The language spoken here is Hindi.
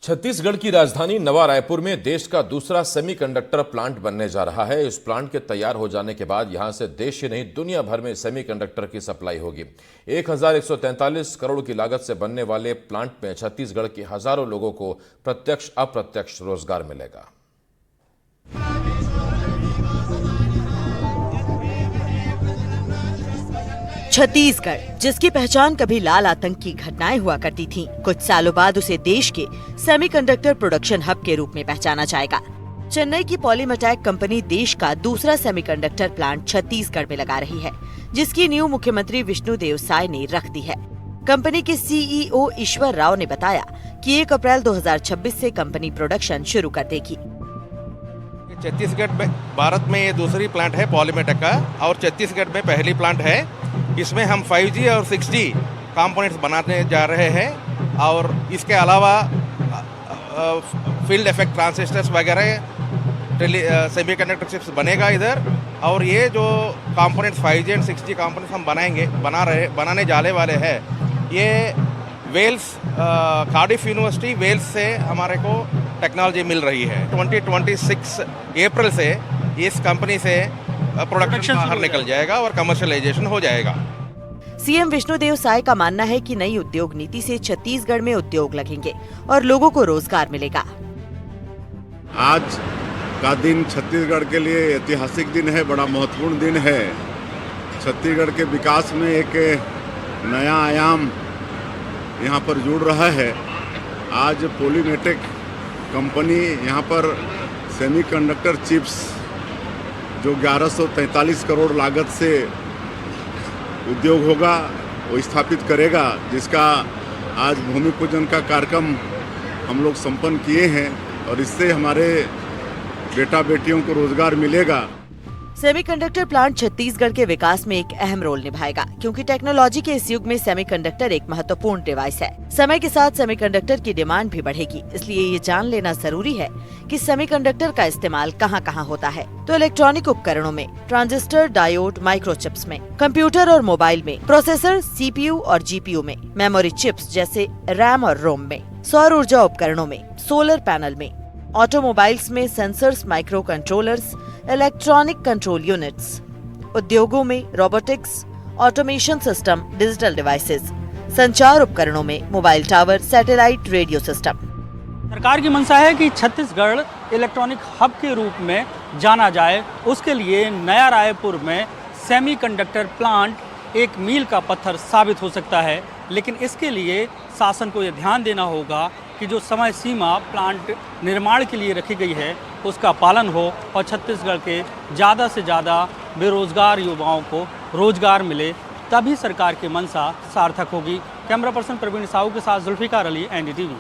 छत्तीसगढ़ की राजधानी नवा रायपुर में देश का दूसरा सेमीकंडक्टर प्लांट बनने जा रहा है। इस प्लांट के तैयार हो जाने के बाद यहां से देश ही नहीं दुनिया भर में सेमीकंडक्टर की सप्लाई होगी। 1143 करोड़ की लागत से बनने वाले प्लांट में छत्तीसगढ़ के हजारों लोगों को प्रत्यक्ष अप्रत्यक्ष रोजगार मिलेगा। छत्तीसगढ़, जिसकी पहचान कभी लाल आतंक की घटनाएं हुआ करती थीं, कुछ सालों बाद उसे देश के सेमीकंडक्टर प्रोडक्शन हब के रूप में पहचाना जाएगा। चेन्नई की पॉलीमेटैक कंपनी देश का दूसरा सेमीकंडक्टर प्लांट छत्तीसगढ़ में लगा रही है, जिसकी नींव मुख्यमंत्री विष्णुदेव साय ने रख दी है। कंपनी के सीईओ ईश्वर राव ने बताया कि 1 अप्रैल 2026 से कंपनी प्रोडक्शन शुरू कर देगी। छत्तीसगढ़ में भारत में ये दूसरी प्लांट है पॉलीमेटैक का, और छत्तीसगढ़ में पहली प्लांट है। इसमें हम 5G और 6G कंपोनेंट्स बनाने जा रहे हैं, और इसके अलावा फील्ड इफेक्ट ट्रांजिस्टर्स वगैरह सेमीकंडक्टर चिप्स बनेगा इधर। और ये जो components 5G and 6G components हम बनाने जाने वाले हैं, ये वेल्स कार्डिफ यूनिवर्सिटी वेल्स से हमारे को टेक्नोलॉजी मिल रही है। 2026 अप्रैल से इस कंपनी से प्रोडक्शन बाहर निकल जाएगा और कमर्शियलाइजेशन हो जाएगा। सीएम विष्णुदेव साय का मानना है कि नई उद्योग नीति से छत्तीसगढ़ में उद्योग लगेंगे और लोगों को रोजगार मिलेगा। आज का दिन छत्तीसगढ़ के लिए ऐतिहासिक दिन है, बड़ा महत्वपूर्ण दिन है। छत्तीसगढ़ के विकास में एक नया आयाम यहाँ पर जुड़ रहा है। आज पॉलीमेटैक कंपनी यहाँ पर सेमीकंडक्टर चिप्स जो 1143 करोड़ लागत से उद्योग होगा वो स्थापित करेगा, जिसका आज भूमि पूजन का कार्यक्रम हम लोग संपन्न किए हैं, और इससे हमारे बेटा बेटियों को रोजगार मिलेगा। सेमीकंडक्टर प्लांट छत्तीसगढ़ के विकास में एक अहम रोल निभाएगा, क्योंकि टेक्नोलॉजी के इस युग में सेमीकंडक्टर एक महत्वपूर्ण डिवाइस है। समय के साथ सेमीकंडक्टर की डिमांड भी बढ़ेगी, इसलिए ये जान लेना जरूरी है कि सेमीकंडक्टर का इस्तेमाल कहाँ-कहाँ होता है। तो इलेक्ट्रॉनिक उपकरणों में, ट्रांजिस्टर, डायोड, माइक्रोचिप्स में, कंप्यूटर और मोबाइल में, प्रोसेसर, सीपीयू और जीपीयू में, मेमोरी चिप्स जैसे रैम और रोम में, सौर ऊर्जा उपकरणों में, सोलर पैनल में, ऑटोमोबाइल्स में sensors, micro controllers, electronic control units, उद्योगों में robotics, automation system, digital devices, संचार उपकरणों में mobile tower, satellite radio system. सरकार की मंशा है कि छत्तीसगढ़ इलेक्ट्रॉनिक हब के रूप में जाना जाए। उसके लिए नया रायपुर में सेमीकंडक्टर प्लांट एक मील का पत्थर साबित हो सकता है, लेकिन इसके लिए शासन को यह ध्यान देना होगा कि जो समय सीमा प्लांट निर्माण के लिए रखी गई है उसका पालन हो और छत्तीसगढ़ के ज़्यादा से ज़्यादा बेरोजगार युवाओं को रोजगार मिले, तभी सरकार की मंशा सार्थक होगी। कैमरा पर्सन प्रवीण साहू के साथ जुल्फिकार अली, NDTV।